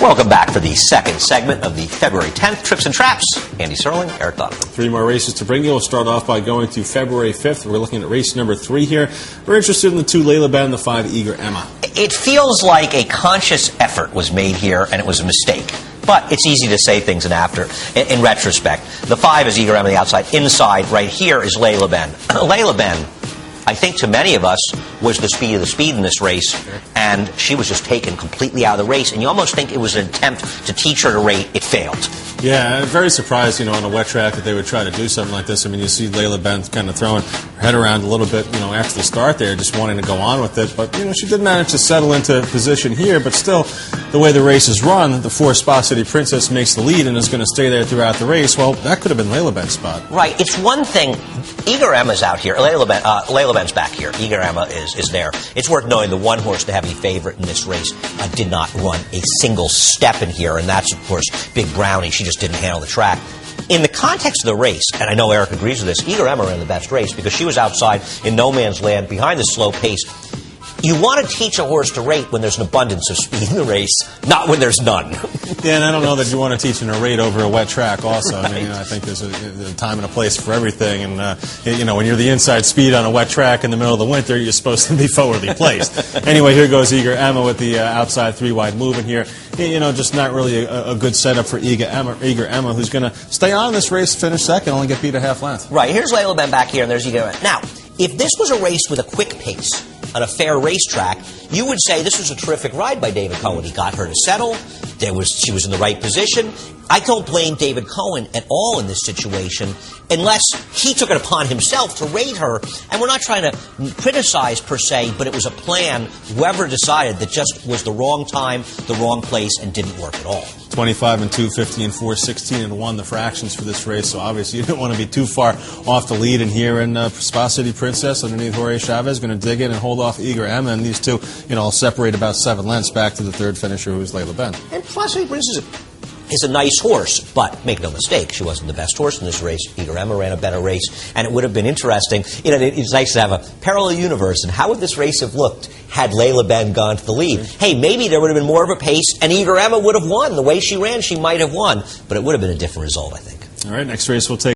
Welcome back for the second segment of the February 10th Trips and Traps. Andy Serling, Eric Donovan. 3 more races to bring you. We'll start off by going to February 5th. We're looking at race number 3 here. We're interested in the 2 Layla Ben and the 5 Eager Emma. It feels like a conscious effort was made here, and it was a mistake. But it's easy to say things in retrospect. The 5 is Eager Emma on the outside. Inside, right here, is Layla Ben. Layla Ben, I think to many of us, was the speed of the speed in this race, and she was just taken completely out of the race, and you almost think it was an attempt to teach her to rate. It failed. Yeah, I'm very surprised, on a wet track that they would try to do something like this. I mean, you see Layla Ben kind of throwing her head around a little bit, after the start there, just wanting to go on with it. But, she did manage to settle into position here, but still, the way the race is run, the 4 Spa City Princess makes the lead and is going to stay there throughout the race. Well, that could have been Layla Ben's spot. Right. It's one thing. Eager Emma's out here. Layla Ben's back here. Eager Emma is there. It's worth knowing the one horse, the heavy favorite in this race, did not run a single step in here, and that's, of course, Big Brownie. She just didn't handle the track. In the context of the race, and I know Eric agrees with this, Eager Emma ran the best race because she was outside in no man's land behind the slow pace. You want to teach a horse to rate when there's an abundance of speed in the race, not when there's none. Yeah, and I don't know that you want to teach them to rate over a wet track also. Right. I mean, I think there's a time and a place for everything. And, when you're the inside speed on a wet track in the middle of the winter, you're supposed to be forwardly placed. Anyway, here goes Eager Emma with the outside 3-wide move in here. Just not really a good setup for Eager Emma, who's going to stay on this race, finish second, only get beat a half length. Right, here's Layla Ben back here, and there's Eager Emma. Now, if this was a race with a quick pace on a fair racetrack, you would say this was a terrific ride by David Cohen. He got her to settle. She was in the right position. I don't blame David Cohen at all in this situation unless he took it upon himself to rate her. And we're not trying to criticize per se, but it was a plan, whoever decided, that just was the wrong time, the wrong place, and didn't work at all. 25 and 2, 15 and 4, 16 and 1 the fractions for this race, so obviously you didn't want to be too far off the lead. And here in Spa City Princess underneath Jorge Chavez going to dig in and hold off Eager Emma, and these two will separate about 7 lengths back to the third finisher, who is Layla Ben. And Spa City Princess is a nice horse, but make no mistake, she wasn't the best horse in this race. Eager Emma ran a better race, and it would have been interesting. It's nice to have a parallel universe, and how would this race have looked had Layla Ben gone to the lead? Hey, maybe there would have been more of a pace, and Eager Emma would have won. The way she ran, she might have won, but it would have been a different result, I think. All right, next race we'll take